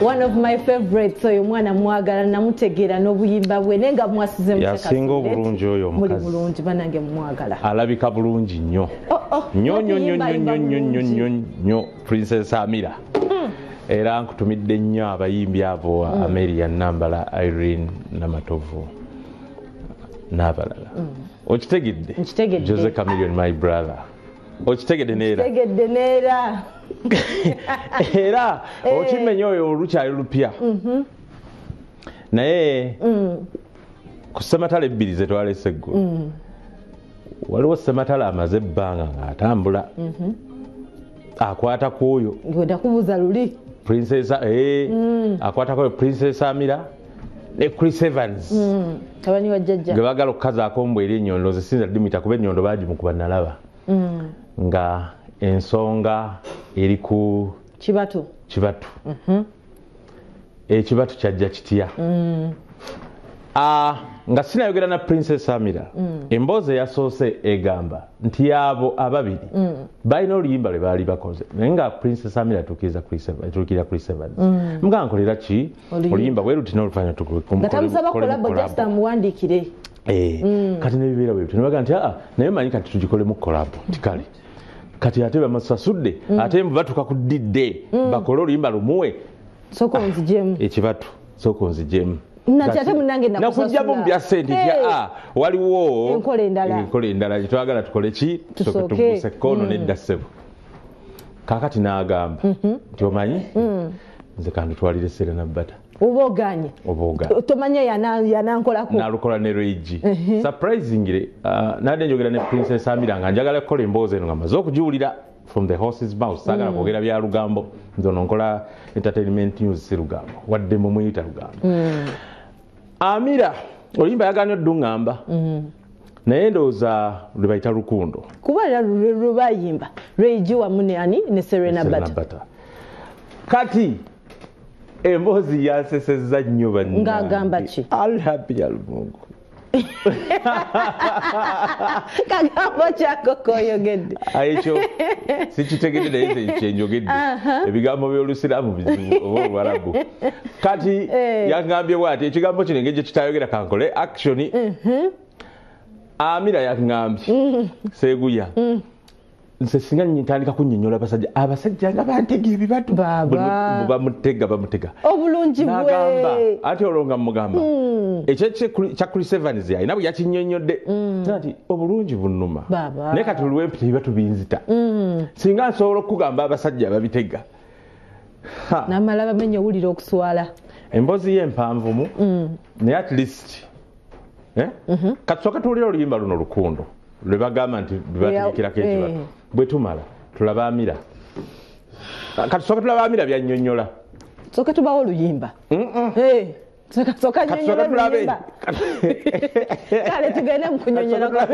One of my favorites oyo mwana mwagala namutegera n'obuyimba bwe nenga mwasize mu yasinga obulungi oyo omukazi muri bulungi banange mwagala alabika bulungi nnyo nnyo Princess Amira era nkutumidde nnyo abayimbi abo Amelia Nambala, Irene Namatovu n'abalala okitegedde Jose Chameleone my brother okitegedde neera era okimenya oyo olukyali lupya naye ku Ssematala ebbiri ze twalese eggulu waliwo Ssematala amaze ebbanga ng'atambula akwata ku oyo ndakubuuza luli Princess akwata ku oyo Princess Amira ne Chris Evans tabani wajjajja ge baagala okukazaako ombwa eri ennyondo zisinza limita kuba ennyondo baagimukuba nalaba nga ensonga eri ku kibatu ekibatu kyajja kitya nga sinayogera na Princess Amira emboozi eyasoose egamba nti abo ababiri balina oluyimba lwe baali bakoze naye nga Princess Amira atuukira Chris Evans mga nkolera ki oluyimba bwe luti n'olufaanana tukulamusaba kolabo just amuwandiikire kati nebibeera bwe bityo nebaga nti naye manyi kati tugikolemu kolabo tikale kati ate bamasasudde ate mbu batuuka ku didde bakole oluyimba lumuwe soko nzijemu ekibatu soko nzijemu nakyate munange nakujjamu mbya sente waliwo enkola endala gyetwagala tukole ki tuguse kono nedda ssebo kaakati n'agamba nti omanyi nze kanditwalire Serena Bata oboganye tomanya yanankolako nalukola ne Reigi surprisingly nadde njogera ne Princess Amira nga njagala kukola emboozi eno nga maze okugiwulira from the horse's mouth sagala kwogera bya lugambo nze nonkola entertainment news si lugambo wadde mu muyita lugambo Amira oluyimba yagaanye odduŋŋamba naye ndowooza lwe bayita lukundo kuba lwe bayimba Reigi wamu ne ani ne Serena Bata kati emboozi yansesezza nnyo bannange ng'agamba ki alhappy almungu kagambo kyako koyogedde ekyo sikitegedde naye kyenjogedde ebigambo by'Olusiraamu bizibu oba Olwarabu kati yangambye bw'ati ekigambo kino engeri gye kitayogera kankole action Amira yangambye Seguya nse singa ntandika kunnyonnyola abasajja nga bantega ebibatu bamutega obulungi bwe ate olwo nga mugamba ekyo kya Chris Evans yalina bwe yakinnyonnyodde nti obulungi bunnuma naye kati olw'empita ebibatu binzita singa nsobola okugamba abasajja babitega namala bamenye owulira okuswala emboozi ye empanvumu naye at least katusooka tuwulira oluyimba luno lukundo lwe bagamba nti bategekirako ekibatu bwe tumala tulaba Amira katusooka tulaba Amira byannyonnyola sooka tubawo oluyimba kale tugende mu kunyonnyola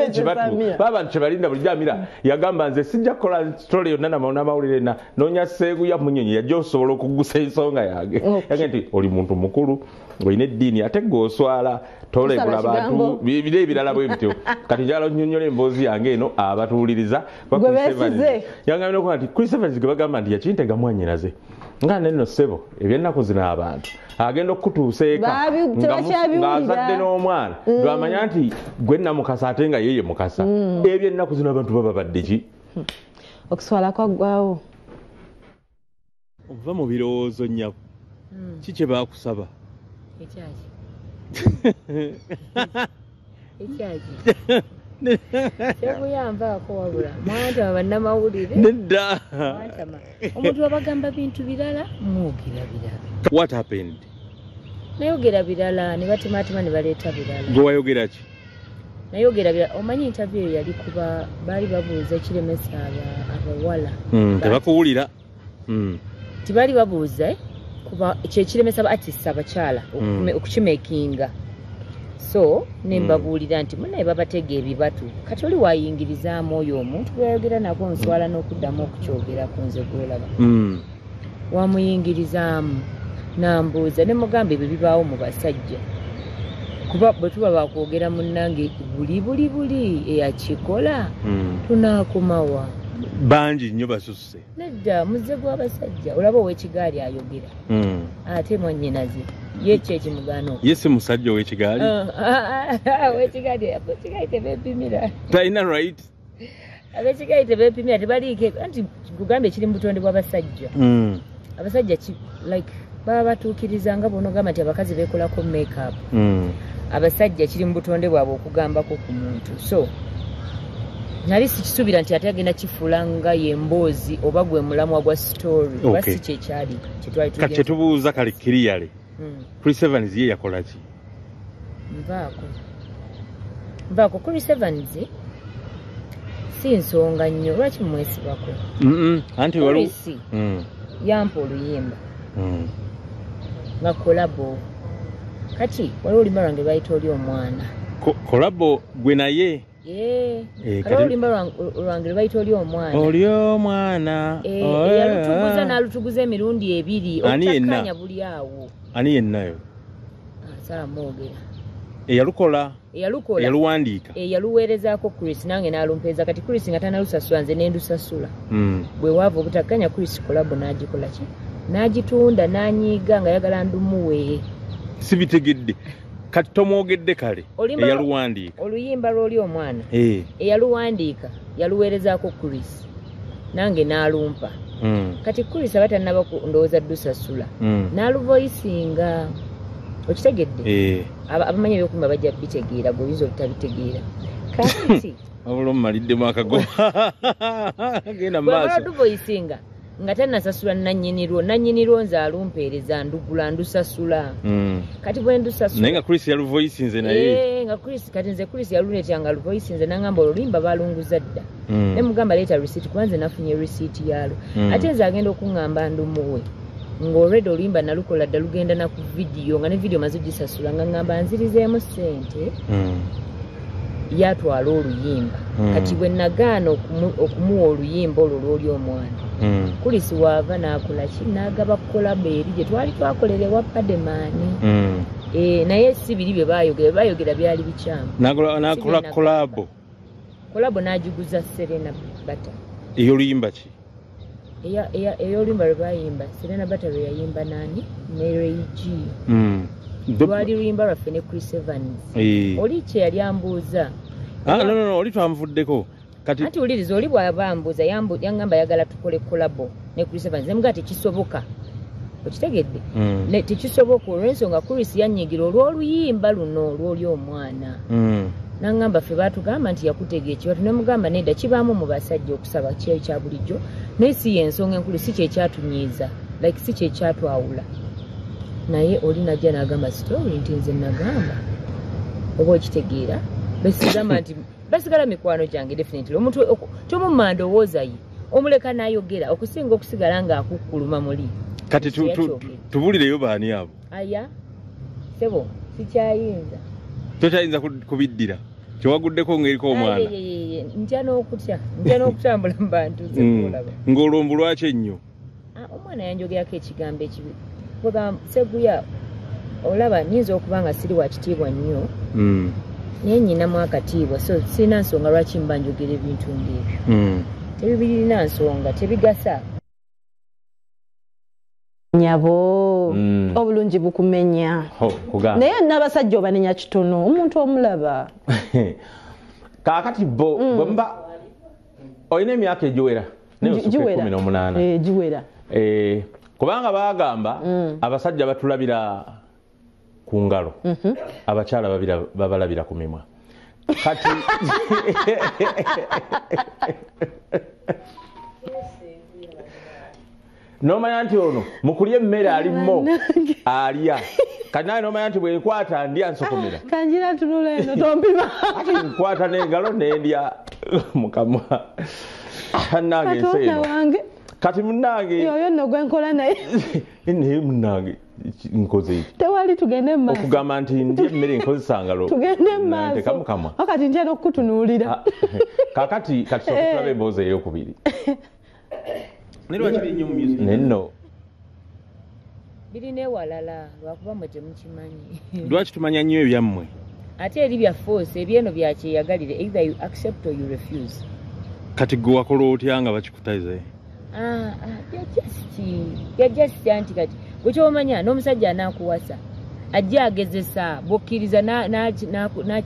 baba nti kyebalinda bulijjo Amira yagamba nze sijja kukola sitole yonna n'amawulire noonya Seguya munyonyi yajja osobola okugusa ensonga yange yange nti oli muntu mukulu olina eddiini ate gw'oswala tolegula abantu bire ebirala bwe bityo kati njala onnyonnyola emboozi yange eno abatuwuliriza yangambye nokuba nti Chris Evans ge bagamba nti yakintega mwannyinaze nga neno ssebo ebyennaku zino abantu agenda okutuusa eka ng'azadde n'omwana lwamanya nti gwe namukasa ate nga yeye mukasa ebyo ennaku zino abantu baba badde ki okuswala kwaggwawo ova mu birowoozo nnyabo ki kye baakusaba ekyaki kyekuyambaako wabula mwantama bannamawulire nedda omuntu babagamba bintu birala mwogera birala what happened nayogera birala ne batemaatema ne baleeta birala gwe wayogera ki nayogera birala omanyi interview eyo yali kuba baali babuuza kiremesa abawala tebakuwulira tibaali babuuza kuba kyekiremesa artist abakyala okukimekinga so nembabuulira nti munaye babatega ebibatu kati oli wayingirizaamu oyo omuntu gweyogera nako nswala n'okuddamu okukyogerako nze gwolaba wamuyingirizaamu nambuuza ne mugamba ebyo bibaawo mu basajja kuba bwe tuba bakwogera munnange buli eyakikola tunaakomawa bangi nnyo basusse nedda muze gw'abasajja olaba ow'ekigaali ayogera ate mwannyinaze ye ki ekimugaana ye si musajja ow'ekigaali ow'ekigaali tebeepimira talina right ab'ekigaali tebeepimira tebaliike anti kugamba ekiri mu butonde bw'abasajja abasajja like baba batuukiriza nga bonogamba nti abakazi beekolako makeup abasajja kiri mu butonde bwabwe okugambako ku muntu so nali sikisuubira nti ate agenda kifuula nga yemboozi oba gwe mulamwa gwa story oba si kyekyali kati kyetubuuza kale kiriyale Chris Evans ye yakola ki nvaako Chris Evans si nsonga nnyo lwaki mumwesibako anti polisi yampa oluyimba nga kolabo kati waliwo oluyimba lwange bayita oli omwana kolabo gwe naye kale oluyimba lwange lwebayita oli omwana eyalutuguza n'alutuguza emirundi ebiri okutakkanya buli awo ani yennayo salamwogera eyaluwandiika yaluweerezaako Chris nange n'alumpeeza kati Chris nga tanalusasula nze nendusasula bwe waava obutakkanya Chris kolabo n'agikola ki n'agitunda n'anyiiga nga yagala ndumuwe sibitegedde kati tomwogedde kale eyaluwandiika oluyimba lw'oli omwana eyaluwandiika yaluweerezaako Chris nange n'alumpa kati Chris aba tannaba ndowooza ddusasula n'aluvoyisinga okitegedde abamanyi ebyokumba bajja bitegeera gwe oyinza obutabitegeera kati wabula omumaliddemu akagoma genda maaso duvoyisinga nga tannasasula nannyinirwo nze alumpeereza ndugula ndusasula kati bwe ndusasula naye nga Chris yaluvoyisinze naye nga Chris kati nze Chris yaluleetyanga aluvoyisinze nangamba oluyimba balunguza dda ne mugamba leeta receipt kuba nze nafunye receipt yaalwo ate nze agenda okuŋŋamba ndumuwe ng'olwedde oluyimba nalukola dda lugenda na ku vidiyo nga ne vidiyo maze gisasula nga ŋŋamba nzirizeemu ssente yatwala oluyimba kati bwe nagaana okumuwa oluyimba olwo lw'oli omwana Chris waava n'akola ki n'agaba kolabo eri gye twali twakolera ewa Pademaani naye si biri bye baayogera byali bikyamu n'akola kolabo n'agiguza Serena Bata ey'oluyimba ki ey'oluyimba lwe baayimba Serena Bata lwe yayimba naani ne Ray G lwali luyimba lwaffe ne Chris Evans oli kye yali ambuuza no oli twamuvuddeko kati anti uliriza oli bw'aba ambuuza yangamba yagala tukole kolabo ne Chris Evans nemugaa tekisoboka okitegedde tekisoboka olw'ensonga Chris yanyigira olw'oluyimba luno olw'oli omwana nangamba ffe baatugamba nti yakuteega ekibatu nemugamba nedda kibaamu mu basajja okusaba kyeyo kya bulijjo naye si yensonga enkulu si kyekyatunyiiza like si kyekyatwawula naye oli najja n'agamba story nti nze nagamba oba okitegeera besigamba nti basigala mikwano gyange definitely omuntu tomumma ndowooza ye omuleka n'ayogera okusinga okusigala ng'akukkuluma muli kati tubulireyo baani abo aya sebo sikyayinza tokyayinza kubiddira kyewaguddeko ng'eriko omwana ntya n'okutambula mu bantu zekulaba ng'olwombu lwaki ennyo omwana yanjogerako ekigambo ekibi seguya olaba nyinza okuba nga siri wa kitiibwa nnyo naye nyinamu akatiibwa so sirina nsonga lwaki mba njogera ebintu ng'ebyo tebibirina nsonga tebigasa nyabo obulungi bukumenya naye n'abasajja obanenya kitono omuntu omulaba kaakati bwemba olina emyaka egiwera giwera kubanga bagamba abasajja batulabira ku ngalo abakyala babalabira ku mimwa kati nomanya nti ono mukulya emmere alimmo alya kati naye nomanya nti bwenkwata ndya nsokomera kanjira tunula eno tompima ati nkwata n'engalo nendya mukamwa nange ensi eno kati munnange yoyo nno gwenkola naye naye munnange nkoze eki tewali tugende mu maaso okugamba nti ndya emmere nkozesa ngalo tugende mu maaso tekamukamwa wakati ntya n'okukutunuulira kakati sokutulaba emboozi ey'okubiri nenno birina ewalala lwakuba mwe temukimanyi lwaki tumanya nnyo ebyammwe ate eri bya force ebyeno bya kyeyagalire either you accept or you refuse. Kati gwe wakola otya nga bakikutayize? Bya just anti kati gwe kyomanya n'omusajja anaakuwasa ajja agezesa bwokkiriza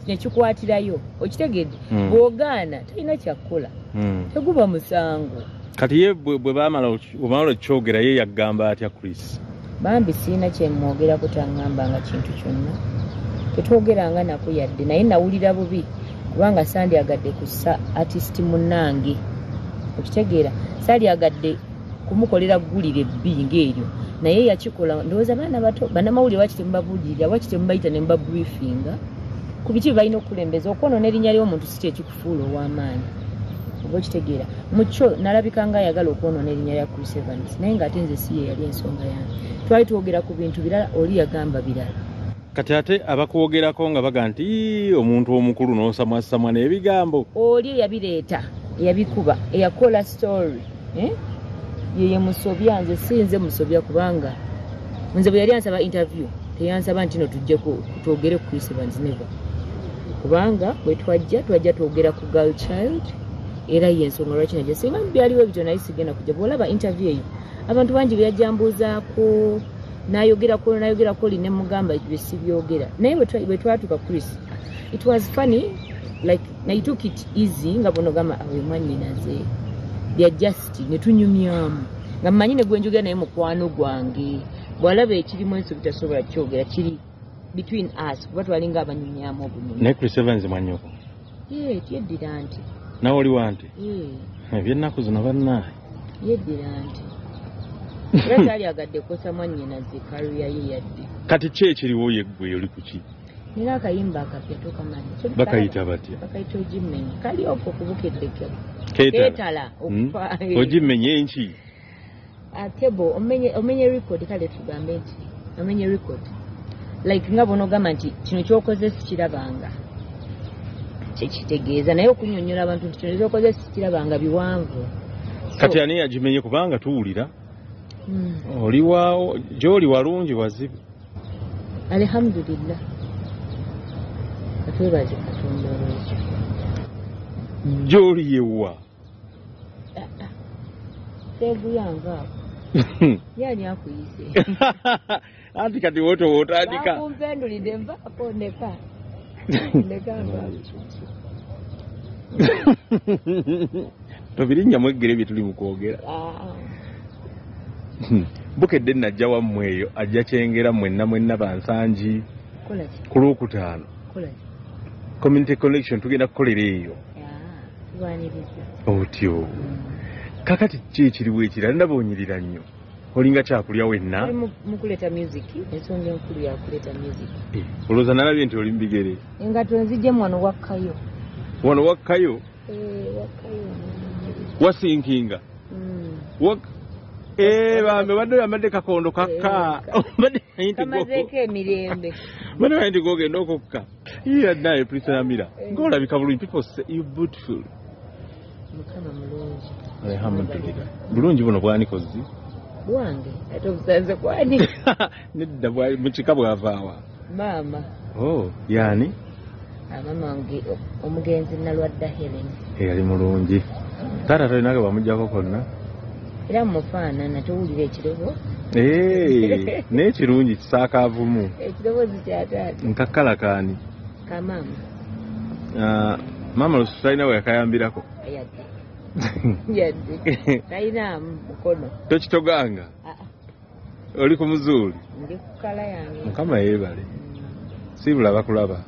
nekikwatirayo okitegedde bw'ogaana talina kyakkola teguba musango. Kati ye bwe bamala okyogera ye yagamba atya Chris? Bambi siina kyemwogerako taŋŋambanga kintu kyonna tetwogeranga nako yadde naye nawulira bubi kubanga sandyagadde kussa artist munnange okitegeera sandyagadde kumukolera ggulire ebbiri ng'eryo naye yakikola ndowooza baana bato bannamawulire wakite mubabuulirira wakite mubayita ne mubabriefinga ku biki balina okukulembeza okwonoona erinnya ly'omuntu si kyekikufuula ow'amaanyi oba okitegeera mukyo nalabikanga ayagala okwonoona erinnya lya Chris Evans naye ng'ate nze si ye yali ensonga yange twali twogera ku bintu birala oli yagamba birala. Kati ate abakwogerako nga baga nti omuntu omukulu n'osamwasamwa n'ebigambo oli yabireeta eyabikuba eyakola story yeye musobya nze sinze musobya kubanga nze bwe yali ansaba interview teyansaba nti no tujje kutwogere ku Chris Evans never kubanga bwe twajja twogera ku girl child era yensonga lwaki najja singa byaliwo ebyo naye sigenda kujja bw'olaba interview eyo abantu bangi byajambuzaako nayogerako line mugamba ebyo sibyogera naye bwe twatuka Chris it was funny like I took it easy nga bono gamba awe mwannyinaze bya just ne tunyumyamu nga mmanyi ne gwenjogera naye mukwano gwange bw'alaba ekirimu enso bitasobola kyogera kiri between us kuba twalinga abanyumyamu obunyuma. Ne Chris Evans mwannyoko yeddira nti nawe oli wanti ebyennaku zino bannaaye yeddira nti era taalyagadde kukosa mwannyinaze kaluya ye yadde. Kati ki ekiriwo yeggwe oli ku ki? Nina akayimba akapya tokamanyi bakayita batya? Bakayita Ojimmenye kali okwo kubukedde Keetala Ojimmenye enki atebo omenye record kale tugambe nti omenye record like nga bono gamba nti kino kyokoze sikirabanga kyekitegeeza naye okunyonnyola abantu nti kino kyokoze sikirabanga biwanvu. Kati ani yagimenye kubanga tuwulira oliwaawo gy'oli walungi wazibu? Alhamdulillah katwebaze Katonda olwekyo. Gy'oli yewa seguyanga yani akuyise anti kati woto wotandika bakumpendulidde nvaako ndeka tobirinnya mweggere bye tuli mu kwogera. Bukedde najja wammwe eyo ajja kyengera mwenna bansangi ku Lwokutaano community connection tugenda kukolera eyo otyo. Kakati ki ekiriwo ekirala ndaba onyirira nnyo olinga kyakulya wenna mukuleta music ensonga enkulu yakuleta music. Olowooza nalabye nti oli mu bigere engato nzijjemu wano wakkayo wakkayo wasinkinga bambe badde yambadde kakondo kakka kamazeeko emirembe badde nti gogenda okukka naye Priscilla Mira ng'olabika bulungi. People say you beautiful. Mukama mulungi alhamdulillah. Bulungi buno bwanikozi bwange ate obusanze kwani nedda mukika bwavaawa maama yani mama wange omugenzi Nalwadda Helen yali mulungi taata tolinake bamuggyako konna era mufaanana towulira ekirobo n'ekirungi kisaakaavumu ekiroboozi kyataata nkakkalakaani kamaama maama lususu talina we yakayambirako yadde talina mukono tokitoganga oli ku muzuuli ndi ku kala yange mukama yeebale sibula bakulaba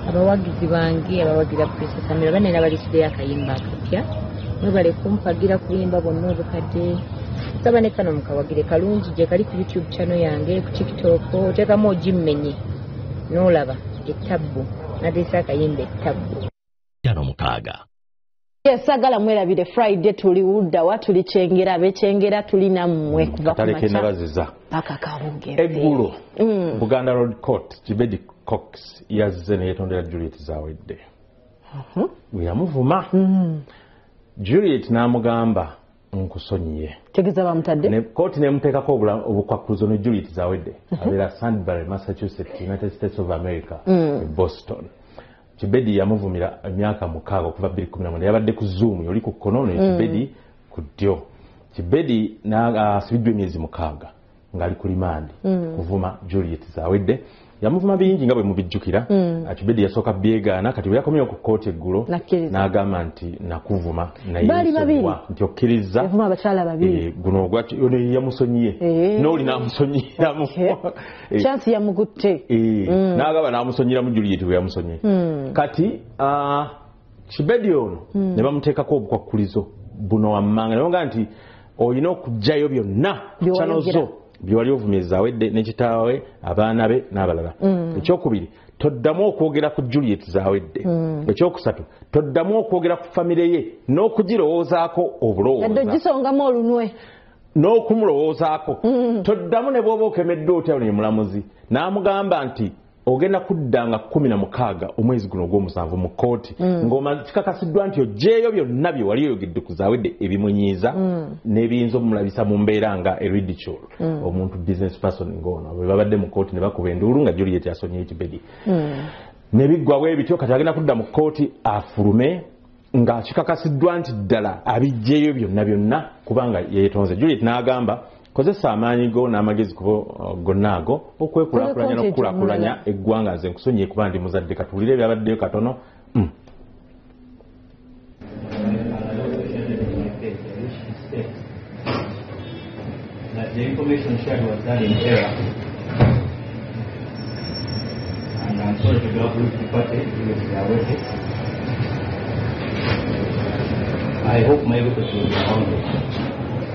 abawagizi bange abawagira Princess Amira banene abalitiddeyo akayimba akapya mwebale kumpagira kuyimba bonna obukadde saba ne kano mukawagire kalungi gye kali ku YouTube channel yange ku TikTok oteekamu Ojimmenye n'olaba ettabbu naddesa akayimba ettabbu mukaaga. Sagala mwerabire Friday tuli udda tuli kyengera abekyengera tuli nammwe kuva ku macha paka kabugere eggulo Buganda Road Court Kibedi Cox yazze ne yetondera Juliet Zawedde yamuvuma Juliet n'amugamba nkusonyiye tegeza bamutadde ne court nemuteekako obukwakulizo ne Juliet Zawedde abeera Sandbury, Massachusetts, United States of America, Boston. Kibedi yamuvumira emyaka 6 okuva 2014 yabadde ku Zoom yoli ku kkono ne Kibedi ku ddyo. Kibedi asibiddwa emyezi 6 ngali ku rimandi kuvuma Juliet Zawedde. Yamuvuma bingi nga bwe mubijjukira. Kibedi yasooka byegaana kati bwe yakomyewo ku kkooti eggulo n'agamba nti nakuvuma naye nti okkiriza yavuma abakyala babiri guno yamusonyiye n'oli n'amusonyiramu chance yamugutte n'agamba n'amusonyiramu Juliet bwe yamusonyiye. Kati Kibedi ono ne bamuteekako obukwakkulizo buno wammanga nabonga nti olina okugjayo byonna chanozo byewali ovumiriza Zawedde ne kitaawe abaana be n'abalala. Ekyokubiri toddamu okwogera ku Juliet Zawedde. Ekyokusatu toddamu okwogera ku famire ye n'okugirowoozaako obulowooza yadde gisongamu olunwe n'okumulowoozaako. Toddamu ne bw'oba okemeddwa otya ne mulamuzi n'amugamba nti ogenda kuddanga 16 omwezi guno ogw'omusanvu mu kkooti kikakasiddwa nti oggyeyo byonna bye wali oyogedde ku Zawedde ebimunyiiza n'ebiyinza omulabisa mu mbeera nga ridicule omuntu business person ng'ono bwe babadde mu kkooti ne bakuba enduulu nga Juliet yasonyiye Kibedi ne biggwawo ebityo kati agenda kudda mu kkooti afulume nga kikakasiddwa nti ddala abiggyeyo byonna kubanga yeetonze. Juliet n'agamba kozesa amaanyi go n'amagezi kubo gonna ago okwekulaakulanya n'okukulaakulanya eggwanga nze nkusonyiye kuba ndi muzadde katuwulire ebyabaddeyo katono. The information shared was done in error, and I'm sorry to go with the party with the I hope my witness will be found.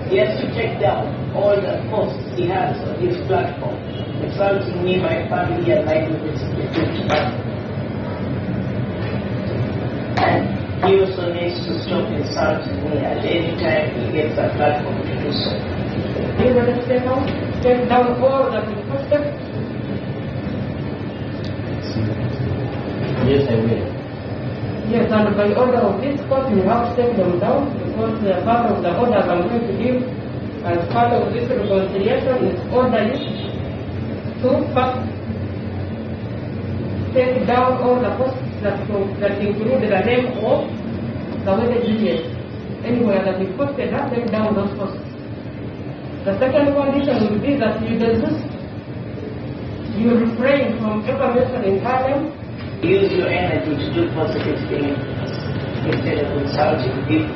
He has to take down all the posts he has on his platform, insulting me, my family, and my security. And he also needs to stop insulting me at any time he gets a platform to do so. You want to step down all that is posted? Yes, I will. Yes, and by order of this court, you have to take them down because part of the order I'm going to give as part of this reconciliation is order you to first take down all the posts that include the name of the wedded Juliet. Anywhere that is posted, take down those posts. The second condition will be that you desist, you refrain from ever mentioning her name. Use your energy to do positive things instead of insulting people.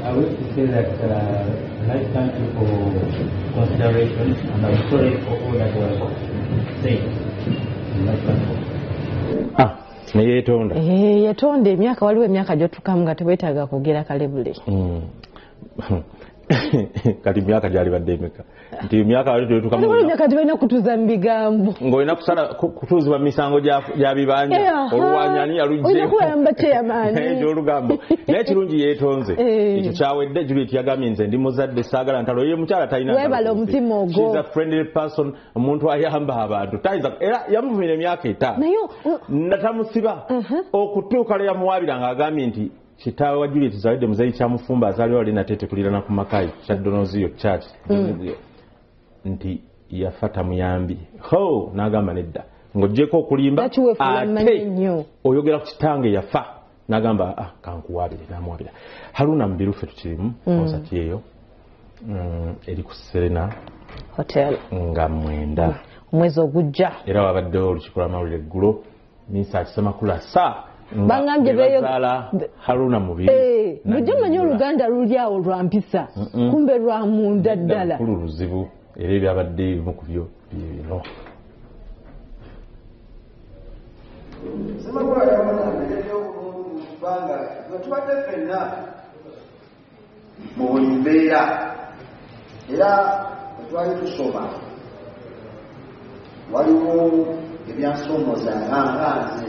I wish to say that I thank you for consideration, and I'm sorry for all that was said. Neyetonda. Yetonda emyaka waliwo emyaka gyotukamu nga tebwetaaga kwogera kalebule. Kati myaka gyali badde emeka nti myaka wali twetukamu emyaka tebalina kutuuza mu bigambo ng'olina kusala kutuuzibwa mu misango gya bibanja oluwanyani olina kubayamba kyeyamaani egy'olugambo naye ekirungi yeetonze ekyo kyawedde Juliet yagambye nze ndi muzadde saagala ntalo ye mukyala talina webala omutima ogwo she's a friendly person omuntu ayamba abantu tayinza era yamuvumira emyaka 5 natamusiba okutuuka lwe yamuwaabira ng'agambye nti kitaawe wa Juliet Zawedde muzeyi kyamufumba azaliwa wali natete kulirana ku makayi kyaddonozio church nti yafa tamuyambi n'agamba nedda ng'oggyeko okulimba ate oyogera ku kitange yafa n'agamba kankuwaabire n'amuwaabira. Haruna Mubiru ffe tukirimu konsati eyo eri ku Serena Hotel nga 9 omwezi ogujja era wabaddewo olukiiko lw'amawulire eggulo minsi akisemakula bangambye Haruna Mubiru bujja manyi oluganda luli awo lwa mpisa kumbe lwa munda ddala kulu luzibu era ebyabadde ebimu ku byo bino mu buli mbeera era twali tusoma waliwo ebyansomoza nganze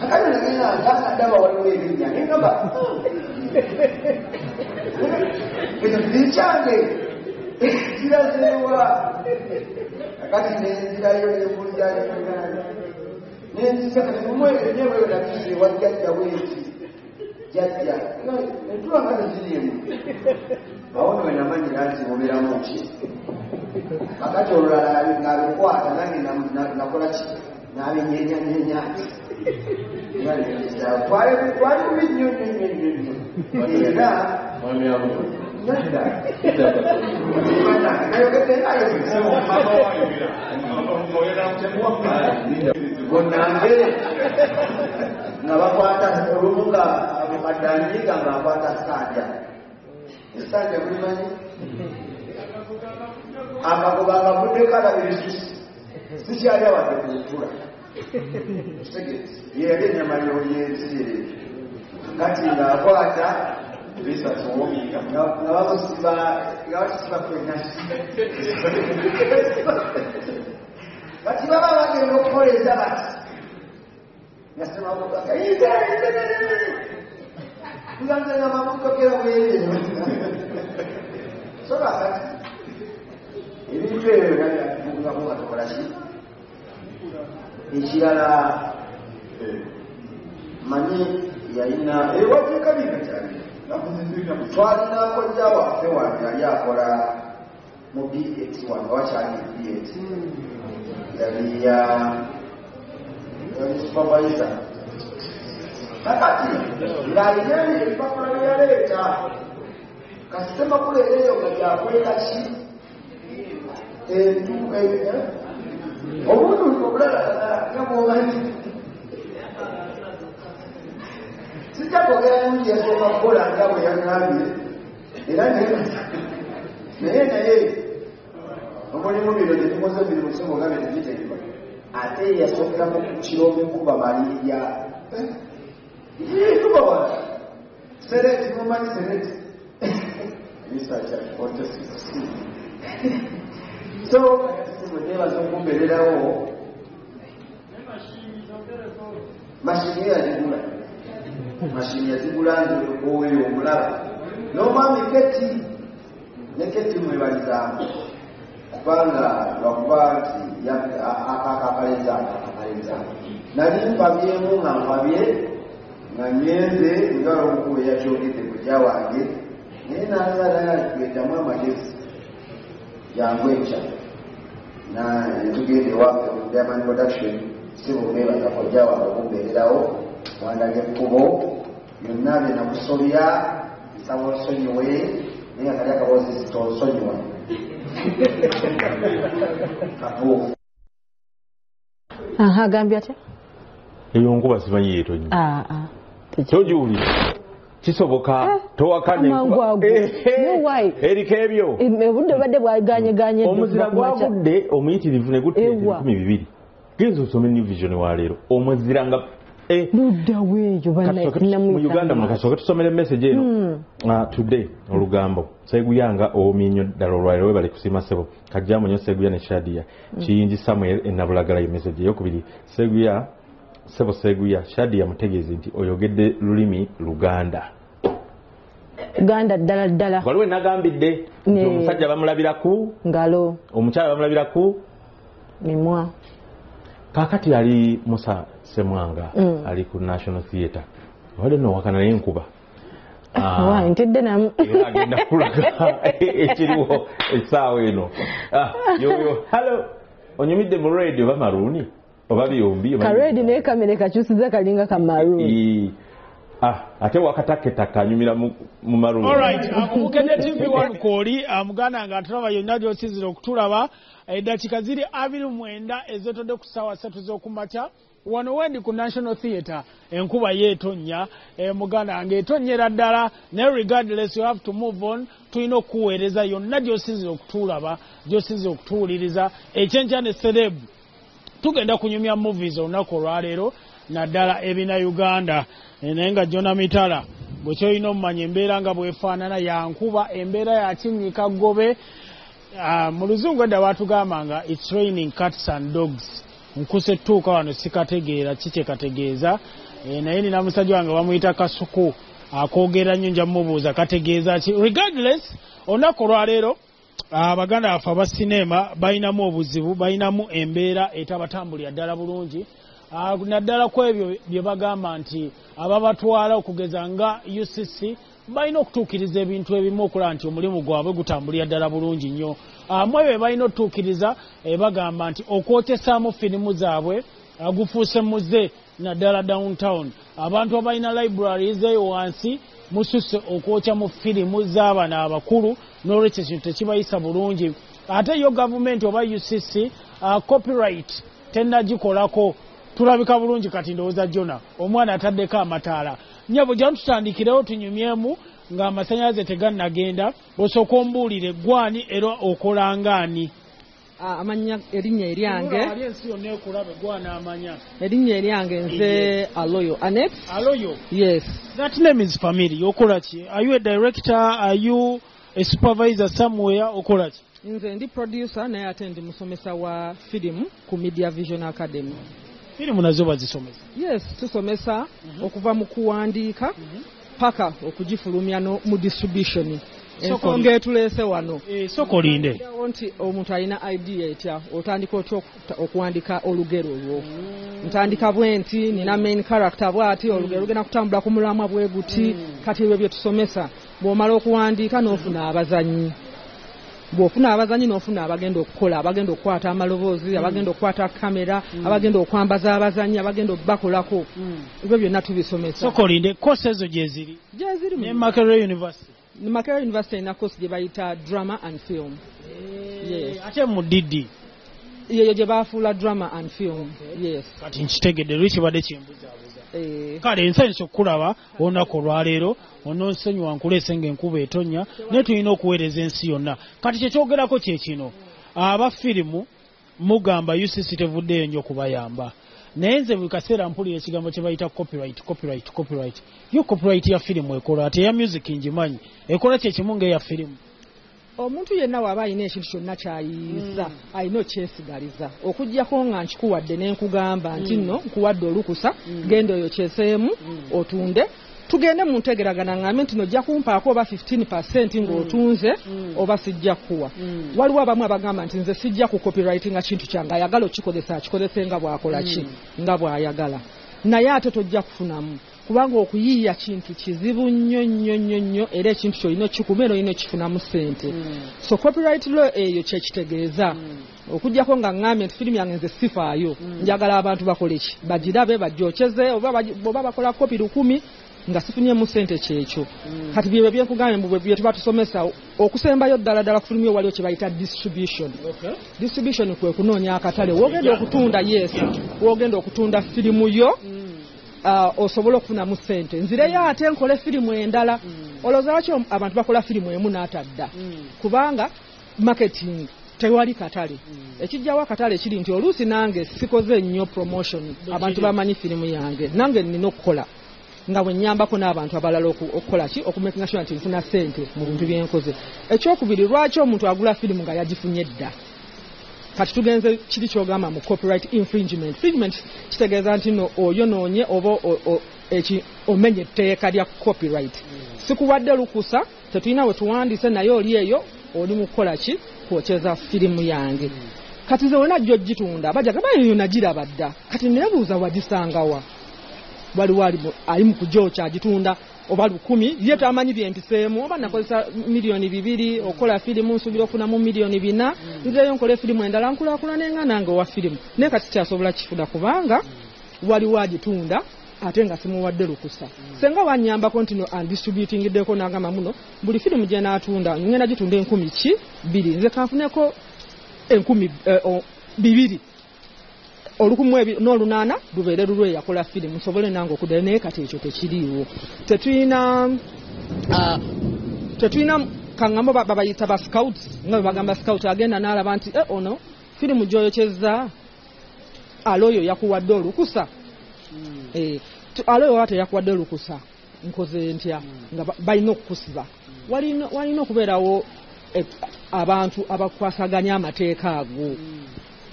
akati nagenda ndaba waliwo ebinnya nengamba ekyo tikyange kirazeewa akati nenzirayo nebulyayo nenzisa kati mumwerenyeweyo nakise wajjajjawo eki jajja entulanga teziriemu awo nwe namanyira nti mubiramu ki akati olulala ngaabikwata nange nakola ki n'abinyenya kwali kubinyonyonyonyo era gonange nga bakwata olumu nga adandiika nga akwata sanja esanja kulimanyi akagoba akavuddeko alabirisusi sikyalya wadde kuntula yeyali ennyama yensire kati ngaakwata bisatu nga bamusiba kwenasi kati baba bagenda okukoleza bati nasemamugaga nganze nga bamutokera bweyeyo soba kati ebintu ebyo nga batukolaki ekirala manyi yalina ewateeka bintu kyali twalina kojja waffe wange yali akola mu B8 wange wakyali B8 yali supervisor kakati ng'alina ebipapula byeyaleeta kasitema kuleereyo nga gyakweka ki obuntu obulala nabwomanyi sijja kwogera nti yasooka kukola nga bwe yagambye era naye omulimu bino gyetukoze biri mu kisomo gambe tegiteekwa ate yasookeramu ku kirombe kuba malirya tubawala sereti mumanyi sereti so mwenebaza okumbererawo mashini yazigula oyo omulaba n'omwami keti ne keti mwebalizaamu kubanga lwakuba nti akakaleza nali mpabyemu nga mpabye nga nyenze nga omukuba yakyogedde kujja wange naye nanzalagendamu amagezi jangu ekya netugende waffe mu Diamond Production sibubeebaza kojja wange okumbeererawo wandaga ekkubo byonna bye nakusobya nsaba onsonyiwe naye akali akabozi tonsonyiwa katuufu agambye atya eyo nkuba simanyi yetonyi tojuuli kisoboka towakane eriko ebyo obudde badde bwaganyeganye omuzira gwagudde omuyitirivu ne gutte 12 genza osome New Vision waleero omuzira nga luddaweeyo mu Uganda mukasooke tusomere message eno today olugambo Seguyanga ominyo ddala olwaleero webale kusima sebo kajjamu nnyo Seguya ne Shadia Kiyingi Samuel enabulagala message eyokubiri Seguya Shadia mutegeezi nti oyogedde lulimi Luganda Uganda ddala waliwo nagambidde omusajja bamulabiraku ngalo omukyala bamulabiraku mimwa kakati ali Musa Semwanga ali ku National Theatre wale no wakana n'enkuba ntidde namu agenda kulaga ekiriwo essaawa eno yoyo halo onyumidde mu radio bamaruuni oba byombi karedi naye kamere kakyusiza kalinga kamaruuni ate wakataketa kanyumira mu maruuni alright mukende TV Walukooli muganda nga tulaba yonna gy'osizira okutulaba eddakiika ziri 29 ezetodde ku ssaawa 3 z'okumakya wano wendi ku National Theatre enkuba yeetonnya muganda nga etonyera ddala naye regardless you have to move on tulina okuweereza yonna gy'osizira okutulaba gy'osizira okutuwuliriza ekyenkya ne celeb tugenda kunyumya movies olunaku olwaleero naddala ebina Uganda naye nga Jona Mitala bwe kyolina omumanya embeera nga bwefaanana yankuba embeera yakinnyika ggobe mu luzungu edda baatugamba nga it's raining cats and dogs nkuse tuuka wano sikategeera kikye kategeeza naye nina musajja wange bamuyita Kasuku akoogera nnyo nja mmubuuza kategeeza ki regardless olunaku olwaleero abaganda baffe aba sinema balinamu obuzibu balinamu embeera etabatambulira ddala bulungi naddala ku ebyo bye bagamba nti ababatwala okugeza nga UCC balina okutuukiriza ebintu ebimu okulaba nti omulimu gwabwe gutambulira ddala bulungi nnyo mu ebyo balina okutuukiriza bagamba nti okwotesaamu firimu zaabwe agufuuse muze naddala downtown abantu abalina libraries eyo wansi mususse okwokya mu firimu z'abaana abakulu n'olwekyo ekintu tekibayisa bulungi ate yo gavumenti oba UCC copyright tennagikolako tulabika bulungi kati ndowooza jona omwana ataddeko amataala nyabo jam tutandikirewo tunyumyemu ng'amasannyalaze tegannagenda osooka ombuulire gwani era okolangaani amanya erinnya eryange ensi yonna ekulabe gwana amanya erinnya eryange nze Aloyo Annette. Aloyo, yes, that name is familiar. Okola ki? Are you a director? Are you a supervisor somewhere? Okola ki? nze ndi producer naye ate ndi musomesa wa firimu ku Media Vision Academy. Firimu nazo bazisomesa? Yes, tusomesa okuva mu kuwandiika paka okugifulumya mu distribution. Ensonga etuleese wano soko linde nti omuntu alina idea etya otandika otya okuwandika olugero olwo ntandika bwenti nina main character bwati olugero lugenda kutambula ku mulamwa bwe guti kati ebyo bye tusomesa bw'omala okuwandiika n'ofuna abazanyi bw'ofuna abazanyi n'ofuna abagenda okukola abagenda okukwata amaloboozi abagenda okukwata kamera abagenda okwambaza abazanyi abagenda okubakolako ebyo byonna tubisomesa. soko linde kosi ezo gyeziri ne Makerere University. Makerere University ina course gye bayita drama and film. Yes. Ate mu Didi yeyo gye baafuula drama and film. Yes. Kati nkitegedde lwekibadde kyembuzaabuza. Kale ensanyusa okukulaba olunaku olwaleero ononsonyiwa nkuleese ng'enkuba etonnya naye tulina okuweereza ensi yonna. Kati kyekyogerako kye kino aba firimu mugamba UCC tevuddeyo nnyo kubayamba. Naye nze buli kaseera mpulira ekigambo kye bayita copyright. Yo copyright ya firimu ekola ate ya music ngimanyi ekola kyekimu ng'eya firimu. Omuntu yenna waba alina ekintu kyonna ky'ayiyiza alina okyesigaliza okuggyako nga nkikuwadde ne nkugamba nti nno nkuwadde olukusa genda oyo kyeseemu otunde tugende mu ntegeragana ngambe nti nojja kumpaako oba 15% ng'otunze oba sijja kuwa. Waliwo abamu abagamba nti nze sijja ku copyright nga kintu kyange ayagala okikozesa akikozese nga bw'akola ki nga bw'ayagala naye ate tojja kufunamu kubanga okuyiiya kintu kizibu nnyo era ekintu kyolina okikuuma olina okifunamu ssente. So copyright law eyo kyekitegeeza okuggyako nga ŋŋambye nti firimu yange nze sifaayo njagala abantu bakole ki bagirabe bajyokyeze oba bakola kopi 10 nga sifunyemu ssente kyekyo. Kati byebyo byenkugambye bye tuba tusomesa okusembayo ddala ku firimu yo waliwo kye bayita distribution. Distribution kwe kunoonya akatale wogenda okutunda firimu yo osobola okufunamu ssente nzireyo ate nkole firimu endala. Olowooza lwaki abantu bakola firimu emu n'atadda kubanga marketing tewali katale. Ekijjawo akatale kiri nti oluusi nange sikoze nnyo promotion abantu bamanyi firimu yange nange nina okukola nga bwe nnyambako n'abantu abalala okukola ki okumakinga sure nti nfuna ssente mu bintu byenkoze. Ekyokubiri lwaki omuntu agula firimu nga yagifunye dda. Kati tugenze kiri kyogamba mu copyright infringement. Infringement kitegeeza nti no oyonoonye oba omenye etteeka lya copyright. Sikuwadde lukusa tetulina we tuwandiise naye oli eyo oli mu kukola ki kwokyeza firimu yange. Kati ze wena jjo gitunda bajagamba eyo nagiraba dda kati nebuuza wagisangawa waliwo ali mu kujooca agitunda oba 10 ye tamanyi byempiseemu oba nakozesa milioni 2 okola firimu nsuubira okufunamu milioni 4 nzeeyo nkole firimu endala nkulaakulana nga nange owa firimu naye kati kyasobola kifuna kubanga waliwo agitunda ate nga simuwadde lukusa. Senga wanyambako nti no undistributingiddeko n'agamba muno buli firimu gye naatunda ngenda gitunda 10,2 nze kanfuneko 10,2 n'olunaana lubeere lulwe yakola firimu nsobole nange okuddayo naye kati ekyo tekiriiwo. Tetulina kaŋŋamo babayita ba scouts nga bagamba scout agenda n'alaba nti ono firimu gy'oyokyezza Aloyo yakuwadde olukusa. Aloyo wate yakuwadde olukusa nkoze ntya nga balina okukusiba. Walina okubeerawo abantu abakwasaganya amateeka ago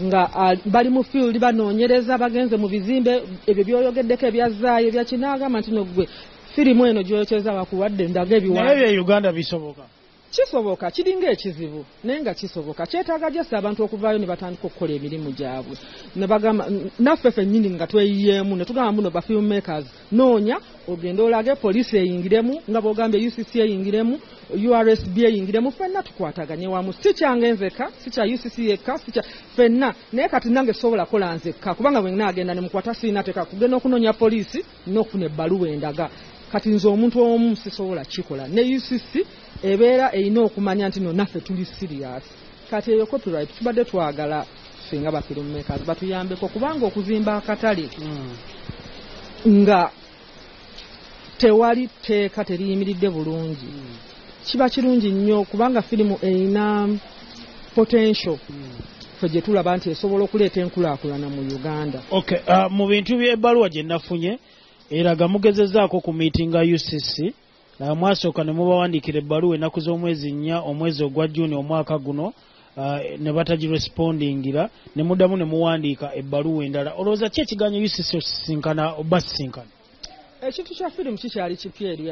nga bali mu field banoonyereza bagenze mu bizimbe ebyo byoyogeddeko ebyazzaayo ebyakinagamba nti nogwe firimu eno gyoyokyeza bakuwadde ndaga ebiwa. Naye bye Uganda bisoboka. kisoboka kiringa ekizibu naye nga kisoboka kyetaaga jasa abantu okuvaayo ne batandika okukola emirimu gyabwe ne bagamba naffe ffennyini nga tweyiyeemu ne tugamba muno ba filmmakers noonya ogenda olage poliisi eyingiremu nga bw'ogambye UCC eyingiremu URSB eyingiremu ffenna tukwataganye wamu si kyange nzekka si kya UCC yekka si kya ffenna naye kati nange sobola kola nzekka kubanga bwe naagenda ne mukwata siina teka kugenda okunoonya poliisi n'okufuna ebbaluwa endaga kati nze omuntu omu sisobola kikola ne UCC ebeera erina okumanya nti no naffe tuli serious kati eyo copyright tubadde twagala singa ba filmmakers batuyambeko kubanga okuzimba akatale nga tewali teeka teriyimiridde bulungi kiba kirungi nnyo kubanga firimu erina potential ffe gye tulaba nti esobola okuleeta enkulaakulana mu Uganda. Okay, mu bintu by'ebbaluwa gye nafunye eraga mugezezaako ku miitinga UCC mwasooka ne mubawandiikira ebbaluwa ennaku z'omwezi 4 omwezi ogwa Juni omwaka guno ne batagirespondingira ne muddamu ne muwandiika ebbaluwa endala olowooza ki ekiganya UCC osisinkana oba sisinkana ekintu kya firimu kikyali kipya eri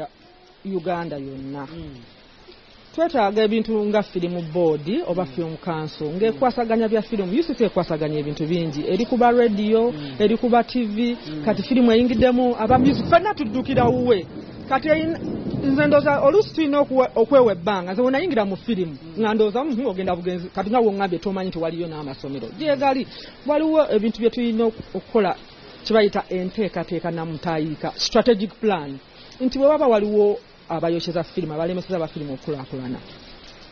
Uganda yonna twetaaga ebintu nga firimu board oba film council ng'ekwasaganya bya firimu UCC ekwasaganya ebintu bingi eri kuba radio eri kuba TV kati firimu eyingiddemu aba music ffenna tuddukira wuwe kati nze ndooza oluusi tulina okwewa ebbanga nze wenayingira mu firimu nga ndooza ogenda bugenzi kati nga wongambye tomanyi nti waliyo n'amasomero gyegali waliwo ebintu bye tulina okukola kibayita enteekateeka namutayiika strategic plan nti bwe waba waliwo abayokyeza firimu abalemeseza ba firimu okukulaakulana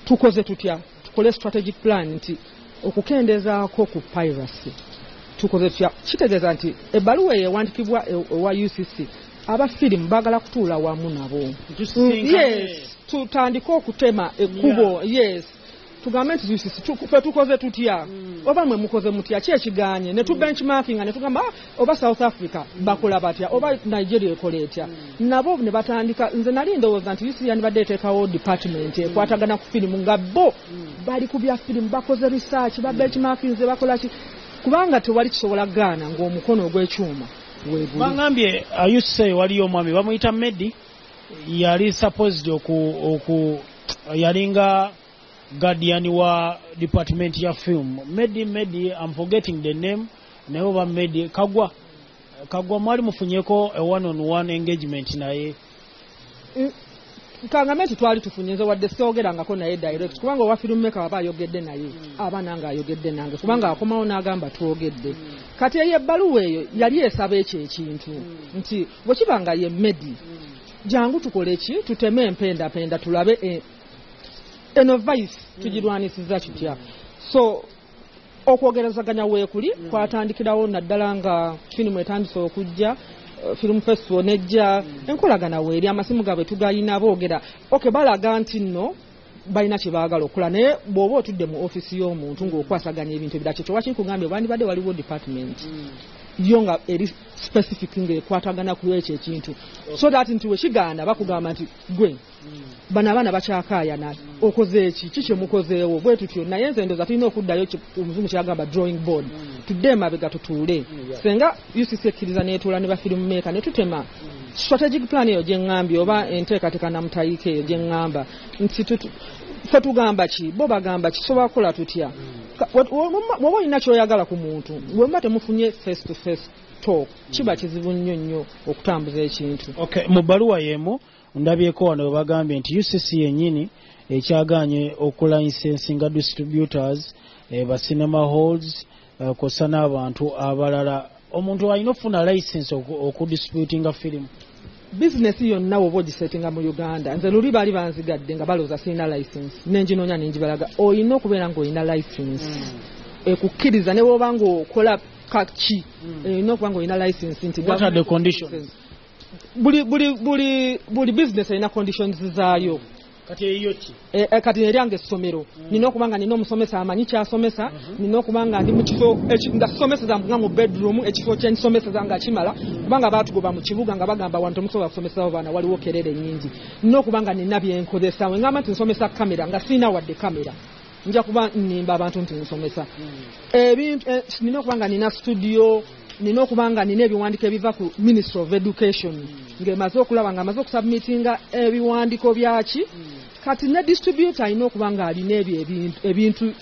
tukoze tutya tukole strategic plan nti okukendezaako ku piracy tukoze tutya kitegeeza nti ebbaluwa eyeewandikibwa ewa UCC aba firimu baagala kutuula wamu nabo yes tutandike okutema ekkubo yes tugambe nti ffe tukoze tutya oba mwe mukoze mutya ki ekiganye ne tu benchmarkinga ne tugamba oba South Africa bakola batya oba Nigeria ekola etya nabo ne batandika nze nali ndowooza nti UCC yanibadde eteekawo department ekwatagana ku firimu nga bo bali ku bya firimu bakoze research ba benchmarkinze bakola ki kubanga tewali kisobola gaana ng'omukono ogw'ekyuma bangambye UCC waliyo omwami bamuyita Medi yali supposed yalinga guardian wa department ya film Medi I'm forgetting the name naye oba Medi kagwa mwali mufunyeko a one-on-one engagement naye kangamenti twali tufunyenze wadde soogerangako naye direct kubanga owa filmmaker aba ayogedde naye aba nange ayogedde nange kubanga akomawo n'agamba twogedde kati eyo ebbaluwa eyo yali esaba ekyo ekintu nti bwe kiba nga ye Medi jangu tukole ki tuteme empendapenda tulabe eno vice tugirwanisiza kitya so okwogerezaganya weekuli kwatandikirawo naddala nga firimu etandise okujja film festival nejja enkolagana weeri amasimu gaabwe tugayina boogera balaga nti nno balina kye baagala okukola naye bw'oba otudde mu ofisi y'omuntu ng'okwasaganya ebintu ebirala kyekyo wakinkugambye bandibadde waliwo department yo nga eri specific ng'ekwatagana ku ekyo ekintu so that nti wekiganda bakugamba nti gwe bano abaana bakyakaayana okoze eki kikye mukozeewo bwe tutyo naye nze ndoza tulina okuddayo omuzungu kyagamba drawing board tudde emabega tutuule senga UCC ekkiriza neetuula ne bafilmmaker ne tutema strategic plan eyo gye ŋŋambye oba enteekateeka namutayiika eyo gye ŋŋamba nti ffe tugamba ki bo bagamba kisobola kukola tutya bw'oba olina kyoyagala ku muntu bwe muba temufunye face to face talk kiba kizibu nnyo okutambuza ekintu mu bbaluwa y'emu ndabyeko wano bagambye nti UCC yennyini ekyaganye okulicensinga distributors ba cinema halls kosa n'abantu abalala omuntu alina okufuna license okudistributinga firimu business yonna woba ogisetinga mu Uganda nze luli baali banzigadde nga balowooza sirina license nenginoonya nenjibalaga olina okubeera ng'olina license ekukkiriza ne bwoba ng'okola kaki olina okuba ng'olina license nti what are the conditions buli business erina conditions zaayo kati eyo ki kati eryange essomero nina okuba nga nina omusomesa amanyi kyasomesa nina okuba nga ndi mu kifo nga sisomeseza nga mu bedroom ekifo kyensomeseza nga kimala kubanga baatugoba mu kibuga nga bagamba wantu omusobola kusomesawo baana waliwo kerere nyingi nina okuba nga nina byenkozesa ngamba nti nsomesa kamera nga siina wadde kamera nja kuba nnimba abantu nti nsomesa ebintu nina okuba nga nina studio nina okuba nga nina ebiwandiiko ebiva ku Ministry of Education ng'emaze okulaba nga amaze okusubmitinga ebiwandiiko byaki kati ne distributor alina okuba nga alina ebintu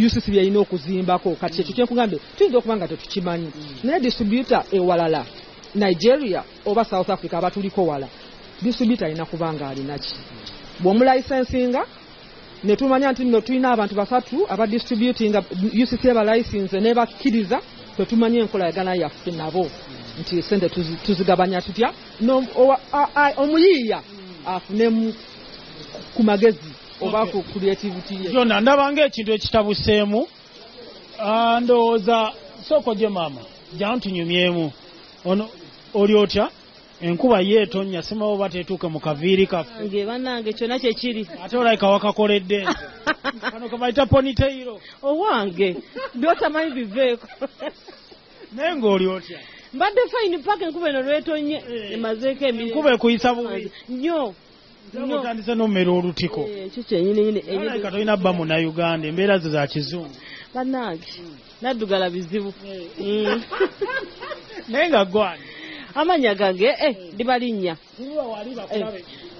UCC byalina okuzimbako kati ekyo kyenkugambe tuyinza okuba nga tetukimanyi naye distributor ewalala Nigeria oba South Africa abatuliko wala distributor alina kuba nga alinaki bw'omulayisensinga ne tumanya nti nno tulina abantu basatu aba distributing UCC abalayisinze ne bakkiriza tetumanye enkolagana yaffe nabo nti sente tuzigabanya tutya omuyiiya afunemu ku magezi oba ku creativity ye Jona ndabanga ekintu ekitabuseemu ndowooza soko gye maama jantunyumyemu ono oli otya enkuba yeetonya simawo bateetuuke mu kaviiri kaffe nge bannange kyonna kyekiri ate olayika wakakoledde kano kabayita poniteiro owange byotamanyi biveeko naye ng'oli otya mbadde fayini paka enkuba eno lwetonye emazeeko enkuba ekuyisa bubi nnyo otandise n'omumera olutiko ekyo kyenyini alayika tolina bba munnauganda embeera ze za kizungu bannange naddugala bizibu naye nga gwani amanya gange liba linnya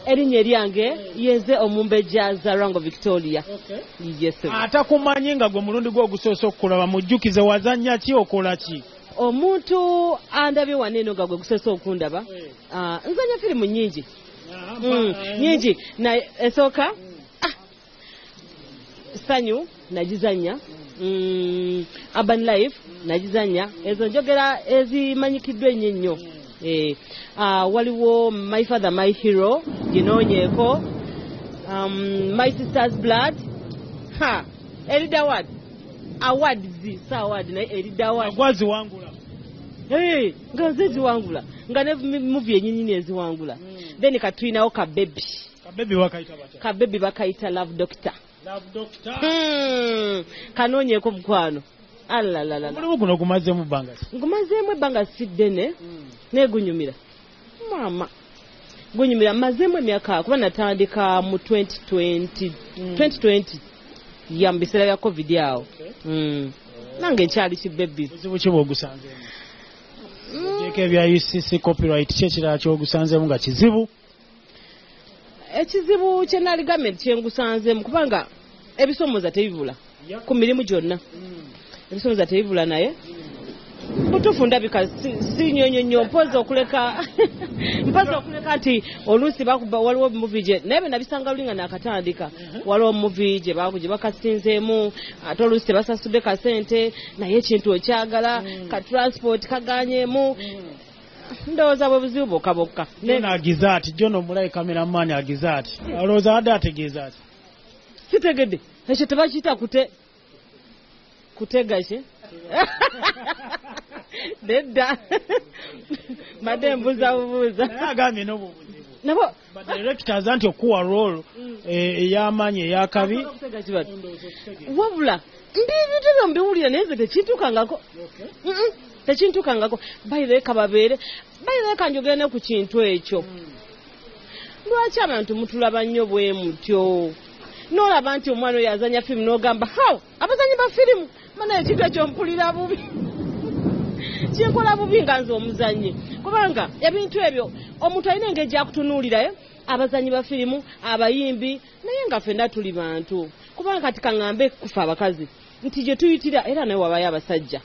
erinnya eryange yeze omumbejja Zarango Victoria atakumanyi nga gwe mulundi gwe ogusoose okukulaba mujjukize wazannya ki okola ki omuntu andabye waneeno nga gwe gusoose okundaba nzanya firimu nyingi nyingi na esooka sanyu nagizanya Urban Life nagizanya ezo njogera ezimanyikiddwa ennyo waliwo My Father My Hero ginoonyeeko My Sister's Blood Elida Award awards award naye Elida Award gwaziwangula nga nze ziwangula nga ne movie enyinyini eziwangula then katulinawo kabebi bakayita Love Doctor kanoonyeeko mukwano mulimu guno gumazeemu bbanga ngumazeemu ebbanga siddene naye gunyumira maama gunyumira mazeemu emyaka kuba natandika mu 2020 ya mu biseera bya covid awo nange nkyali kibebbi ezibu ki bwogusanzeemu ojeko ebya UCC copyright ki ekirala kyogusanzeemu nga kizibu ekizibu kyenali gavumenti kyengusanzeemu kubanga ebisoomooza tebibula ku mirimu gyonna ebisoomooza tebibula naye butuufu ndabika si nnyonyonnyo mpozi okuleka nti oluusi waliwo muvi gye naye bwe nabisanga luli nga nakatandika waliwo muvi gye bakasinzeemu ate oluusi tebasasudde kasente naye ekintu okyagala ka transport kaganyeemu ndowooza bwe buzibu bokka Jona agiza ati Jona omulayi kameramaani agiza ati alowooza adde ategeeza ati sitegedde ekyo tebakiyita kutega ki nedda madde mbuuza bubuuza agambye n'obubuzibu directors anti okuwa role ey'amaanyi ey'akabi wabula mbibintu ebyo mbiwulira naye nze tekintukangako tekintukangako bayireka babeere bayireka njogera ne ku kintu ekyo lwaki abantu mutulaba nnyo bwe mutyo n'olaba nti omwana oyo azanya firimu n'ogamba haw abazanyi ba firimu mana ekintu ekyo mpulira bubi kinkola bubi nga nze omuzanyi kubanga ebintu ebyo omuntu alina engeri gyakutunuulirayo abazanyi ba firimu abayimbi naye nga ffenna tuli bantu kubanga kati kaŋŋambe kufa abakazi nti gye tuyitira era naye wabayo abasajja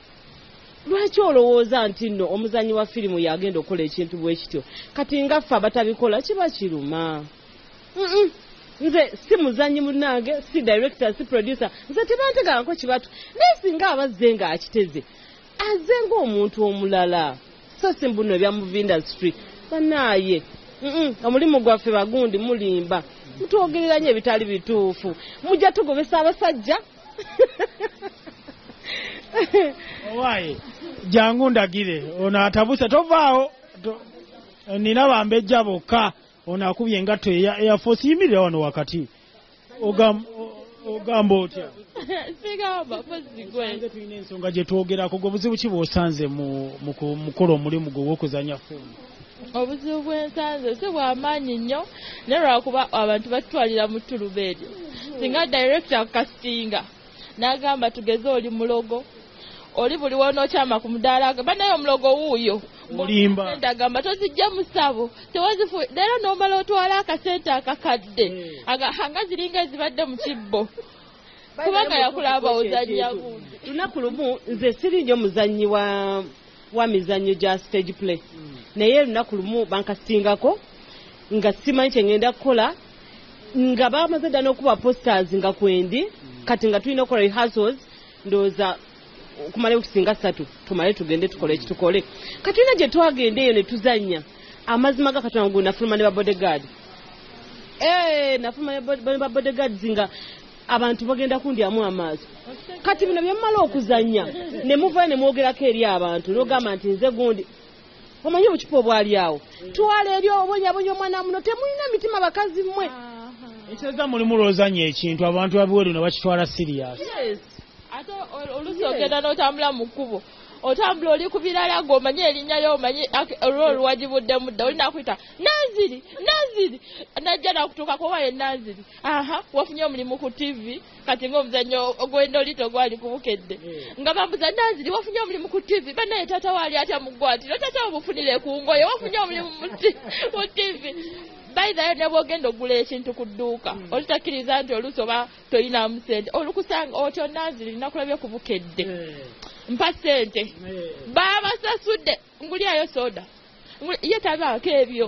lwaki olowooza nti nno omuzanyi wa firimu yagenda okukola ekintu bwe kityo kati nga ffe abatabikola kiba kiruma nze si muzanyi munnange si director si producer nze tebantegalako kibatu naye singa abazze nga akiteze azze ng'omuntu omulala so si mbuno ebya movie industry bannaaye omulimu gwaffe bagundi mulimba mutwogereranye ebitali bituufu mujja tugobesa abasajja owaaye jangu ndagire ono atabuse tovaawo nina bambejja bokka ono akubye engatto eya Air Force yimirira wano wakati ogamba otya sigamba pozigwe tulina ensonga gye twogerako gwe buzibu ki bw'osanze mu mukola omulimu gwe gw'okuzanya ffiimu obuzibu bw'ensanze si bw'amaanyi nnyo naye lwakuba abantu batutwalira mu ttuluba eryo singa director castinga n'agamba tugeze oli mulogo oli buli woonokyama ku mudaala agamba naye omulogo wuuyo mulimba ndagamba tozijja mu ssabo tewazifu leero n'omala otwala akasente akakadde anga ziringa ezibadde mu kibbo kubanga yakulaba ozannya gundi lunaku lumu nze siri nnyo muzannyi wa mizannyo gya stage play naye lunaku lumu bankasingako nga simanyi kyengenda kukola nga bamaze dda n'okuba posters nga kwendi kati nga tulina okukola rehearsals ndowooza okumala okusinga 3 tumale tugende tukole ekitukole kati tulina gye twagenda eyo ne tuzannya amazima ga katonda ngu nafuluma ne babodyguard nafuluma ne babodyguards nga abantu bagenda kundyamu amaaso kati bino byemmala okuzannya ne muvayo ne mwogerako eri abantu n'ogamba nti nze gundi omanyi obukipa obwali awo twala eri obonyabonya omwana muno temulina mitima bakazi mmwe ekyeza mulimu lwozanya ekintu abantu babiweru ne bakitwala serious ate olusi ogenda n'otambula mu kkubo otambula oli ku birala ng'omanyi erinnya omanyi olwolwagibudde mudda olina akuyita Naziri najja nakutuukako waye Naziri wafunye omulimu ku TV kati ng'omuzannyo ogwenda olito gwali kubukedde nga bambuza Naziri wafunye omulimu ku TV banaye taata waali atya mu ggwatiro taata obufunire ku ngoye wafunye omulimu mu TV bayizayo ne bwogenda ogula ekintu ku dduuka olutakkiriza nti olusi oba toyinamu sente olukusanga otyo Naziri nakulabye ku bukedde mpa sente babasasudde ngulyayo soda ye tabaako ebyo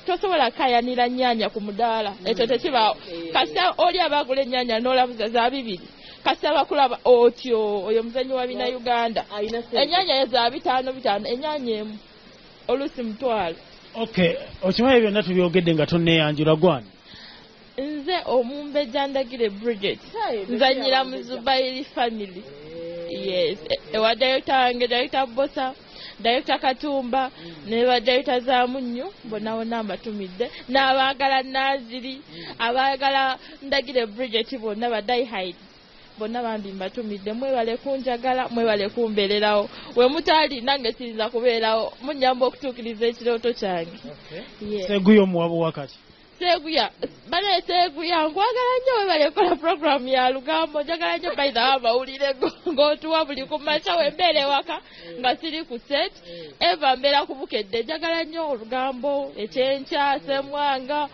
tosobola kayanira nnyaanya ku mudaala ekyo tekibaawo kasita oli abagula ennyaanya n'olabuza za 2 kasita bakulaba otyo oyo muzannyi wa bina Uganda ennyaanya ye za 5 ennyaanya emu olusi mutwalo okay okimanyi byonna tubyogedde nga tonneeyanjula gwani nze Omumbejja Ndagire Bridget nzanyira mu Zubairi family yes ewa director wange director Bosa director Katumba ne ba director Zamunyu bonna amatumidde n'abaagala Naziri abaagala Ndagire Bridget bonna ba die hide bonna bambi mbatumidde mwebale kunjagala mwebale kumbeererawo we mutali nange siriza kubeerawo munyamba okutuukiriza ekirooto kyange Seguya omuwabo wakati Seguya nkwagala nnyo webale kola program ya Lugambo njagala nnyo bayita abawulire ng'otuwa buli ku makya wembeere waka nga siri ku set eva mbeera kubukedde njagala nnyo Olugambo ekyenkya Semwanga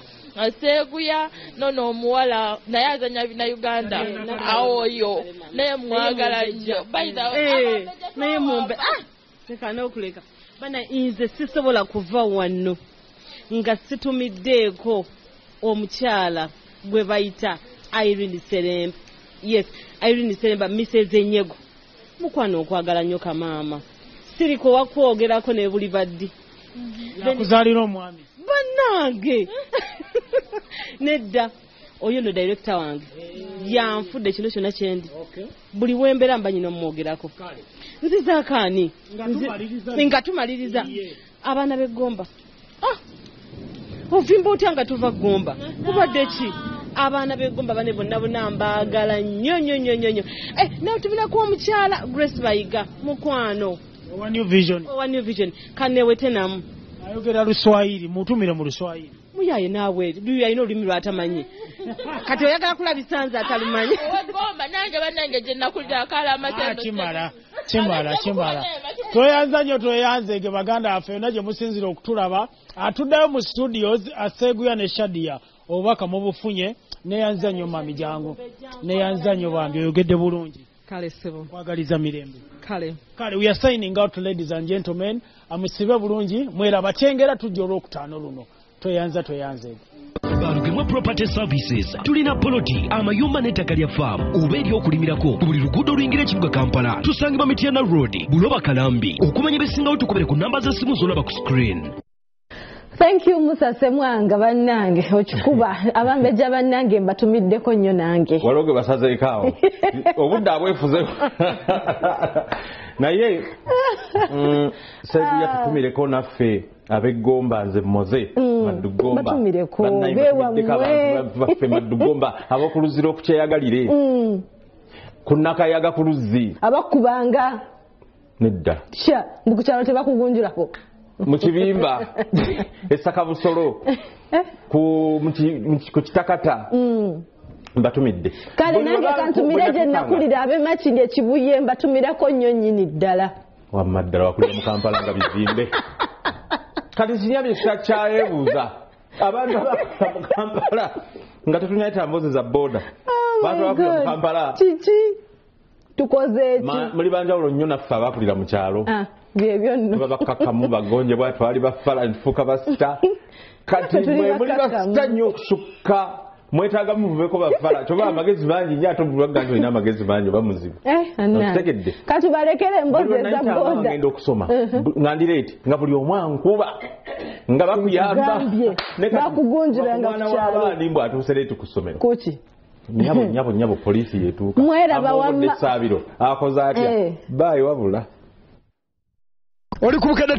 Seguya nono omuwala naye azanya bina Uganda awoyo naye mwagala nnyo bayita naye mumbe teka n'okuleka bana nze sisobola kuva wano nga situmiddeeko omukyala gwe bayita Irene Seremba yes Irene Seremba Mrs. Enyego mukwano okwagala nnyo kamaama siriko wakwogerako ne buli baddi yakuzaalira omwami bannange nedda oyo no director wange yanfudde kino kyonna kyendi buli wembeera mba nyina omwogerako nzizaakaani nga tumaliriza abaana b'eggomba ovimba otya nga tuva Gomba kubadde ki abaana b'eggomba bane bonna mbaagala nnyo naye tubirako omukyala Grace Bayiga mukwano owa New Vision kanewete namu ayogera Luswayiri mutumire mu Luswayiri muyaye naawe yalina olulimi lwatamanyi kati oyagala kulabisanze atalumanyi Gomba nange bannange gye nakulira akala amatendo kimala tweyanza nnyo tweyanzege baganda baffe yonna gye musinzira okutulaba atuddayo mu studios Seguya ne Shadia obubaka mubufunye neyanza nnyo mami jangu neyanza nnyo bambi oyogedde bulungi kale sebo kwagaliza mirembe kale we are signing out ladies and gentlemen amusibe bulungi mweraba kyengera tujja olwokutaano luno tweyanzege Barugemwa Property Services tulina poloti amayumba n'ettaka lya farm oba ery'okulimirako buli luguudo oluyingira ekibuga Kampala tusangibwa Mityana Road Buloba Kalambi okumanya besingawo tukubere ku namba z'essimu z'olaba ku screen. Thank you Musa Semwanga bannange okikuba abambejja bannange mbatumiddeko nnyo nange waloge basazeekaawo obudde abwefuze naye Seguya tutumireko naffe ab'eggomba nze mmoze Maddugomba batumireko baffe Maddugomba abakuluzira okukyeyagalire kunnakayaga ku luzzi abakubanga nedda sha mu kukyalo tebakugunjulako mu kibimba essaka busolo ku kitakata mbatumidde kale nange kantumire gye nakulira ab'Emakindi ekibuye mbatumirako nnyo nnyini ddala wamaddala wakulira mu Kampala nga bizimbe kati kinyabye kyayebuuza abantu abakulira mu Kampala nga tetunyayita mbozi za boda bantu abakulira mu Kampala kiki tukoze eki muli banjawulo nnyo naffe abakulira mu kyalo byebyo nno babakakamu bagonjebwa twali bafala nfuuka basita kati mwe muli basita nnyo okusukka mwetaaga muveko bafala kyoba amagezi mangi nnyo ate obulwagga nti olina amagezi mangi oba muzibu okitegedde kati balekere embozi eza boda ngenda okusoma nga ndireeti nga buli omu ankuba nga bakuyamba bakugunjiranga ku kyalo w'abaani mbw atuuse leeti ku ssomero kuki nyabo poliisi yetuuka mweraba wamma esaabiro akoze atya baayi wabula oli ku Bukedde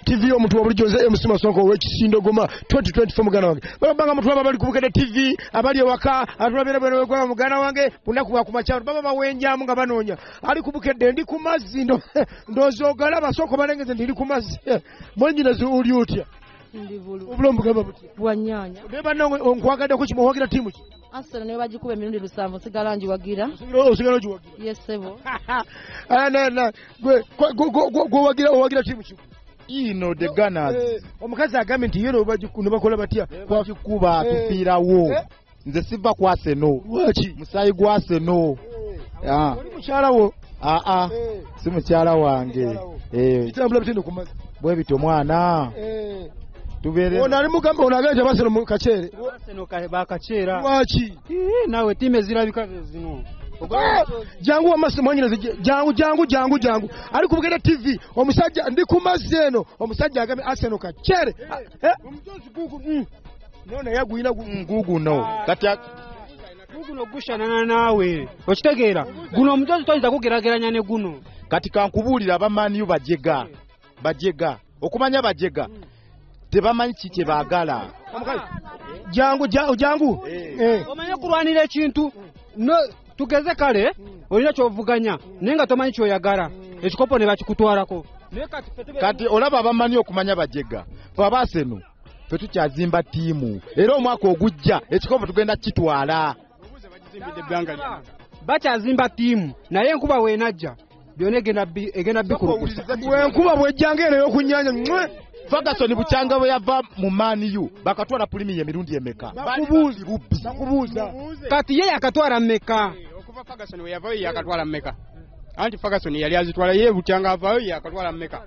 TV omuntu wa bulijjo nze MC Masonko ow'ekisindogoma 2024 mugana wange balabanga mutu abali ku Bukedde TV abali ewaka atulabira bwene bwe mugana wange bunaku bwa kumakyalo baba bawenjamu nga banoonya ali ku Bukedde ndi ku mazzi ndozogala basoko balengeze ndi ku mazzi mwenyinaze oli otya ndi bulu obulombu gaba buti bwanyanya beba nange onkwagadde ku kimu wagira timu ki Arsenal ne bagikuba emirundi 7 sigala njiwagira osigala njiwagira yes sebo gwe wagira timu ki ino the Gunners omukazi agambye nti yero bakola batya twakikuba tufiirawo nze siva ku Arsenal lwaki musayi gwa Arsenal oli mukyala wo si mukyala wange kitambula bitende ku mazzi bwe bito mwana tubeere ono ali mugamba ono agenda Arsenal mu kaceere Arsenal bakaceera lwaki nawe timu ezirabika zino jangu wamasi mwanyinaze jangu ali ku Bukedde TV omusajja ndi ku mazzi eno omusajja agambye Arsenal kaceere omutozi gugu nona yaguyina guguno kati guno gushanana naawe okitegeera guno omutozi toyinza kugerageranya ne guno kati kankubuulira abamaniyu bajega okumanya bajega tebamanyi kiki baagala jangu omanye kulwanira ekintu tugeze kale olina kyovuganya naye nga tomanyi kyoyagala ekikopo ne bakikutwalako kati olaba abamanyi okumanya bajega fe abaaseno fe tukyazimba ttiimu era omwaka ogujja ekikopo tugenda kitwala bakyazimba ttiimu naye enkuba weenajja byonna egenda bikulukusa enkuba bwejjanga eno ey'okunyanya Ferguson bukyanga bwe yava mu maniyu bakatwala pulimi emirundi emeka bakubuuza kati ye yakatwala mmeka okuva Ferguson we yavayo yakatwala mmeka anti Ferguson yali azitwala ye bukyanga avayo yakatwala mmeka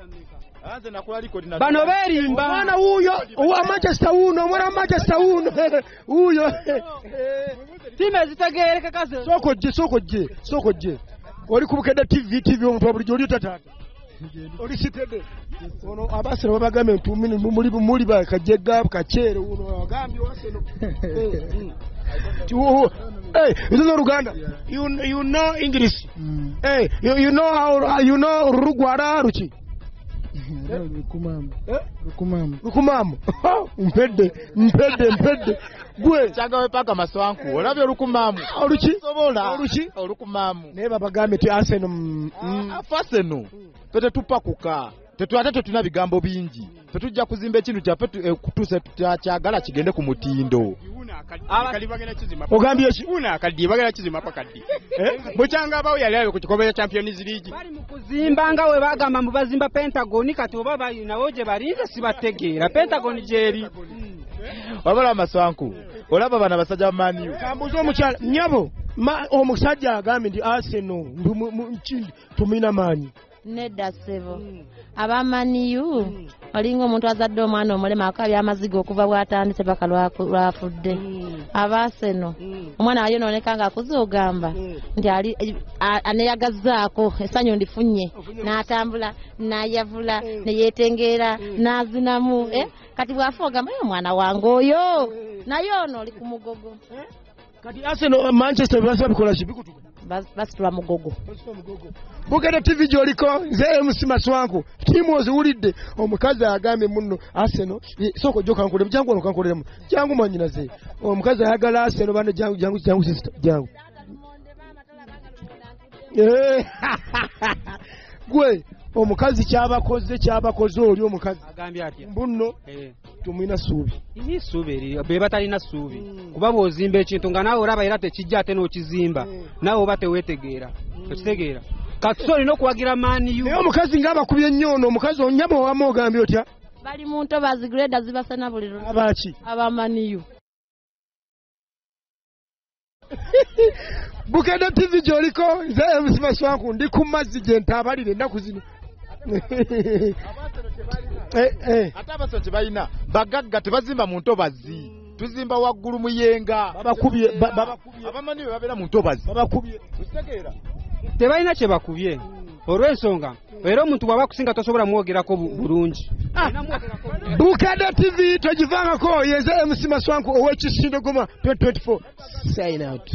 bano berimba mwana wuuyo owa Manchester wuuno omwana wa Manchester wuuno wuuyo timu ezitegeereka kaze soko gye oli ku Bukedde TV omuntu wa bulijjo oli otataata oli sitede ono Arsenal babagambye ntumini muli bakajega kaceere uno agambye Arsenal this is Uganda you know English you know how you know Rugwara ruchi lukumamu mpedde gwe kyanga wepaka maswanku olabye olukumamu olukumamu naye babagambye ti Arsenal Arsenal tetupakuka tetwate tetuna bigambo bingi tetujja kuzimba ekintu kyaffe kutuuse tutakyagala kigende ku mutindo ogambye ki una akaddi bagala kizima pakaddi bukyanga abawo yali ayo ku kikombe kya Champions League bali mu kuzimba nga we bagamba mu bazimba Pentagon kati oba balinawo gye balinze sibategeera Pentagon gyeri wabala amaswanku olaba bana basajja bamaniyo kambuza omukyala nyabo omusajja agambye ndi Arsenal tumina maanyi nedda ssebo abamaniyu olinga omuntu azadde omwana omulema akabya amaziga okuva bwatandise paka lwafudde abaaseno omwana ayonooneka nga akuze ogamba nti aneyagazzaako essanyu ndifunye n'atambula n'ayavula neyeetengeera n'azinamu kati bw'afa ogamba omwana wange oyo naye ono oli ku mugogo kati Arsenal Manchester basa bikola kibikutuka basitula mugogo Bukedde TV gyoliko nze MC Maswanku timu oziwulidde omukazi agambye muno Arsenal soko gyo kankolera jangu ono kankolera jangu mwanyinaze omukazi ayagala Arsenal bano jangu sister jangu gwe omukazi kyabakoze oli omukazi agambye atya mbuno tumwina suubi suubi be batalina suubi kuba bw'ozimba ekintu nga naawe olaba era tekijja ate n'okizimba naawe oba teweetegeera okitegeera katusoli n'okuwagira maaniyu naye omukazi ng'abakubye nnyo omukazi onyama owamu ogambye otya bali mu ntobazi greda zibasana buli lunaku abaki abamaniyu Bukedde TV gyoliko nze MC Maswanku ndi ku mazzi gye ntaabalire ennaku zino ate abaso tebalina bagagga tebazimba mu ntobazi tuzimba waggulu muyenga babakubye abamanyi bwe babeera mu ntobazi babakubye kitegeera tebalina kye bakubye olw'ensonga era omuntu bw'aba kusinga tosobola mwogerako bulungi Bukedde TV togivangako yeze MC Maswanku ow'ekisindogoma 2024 sign out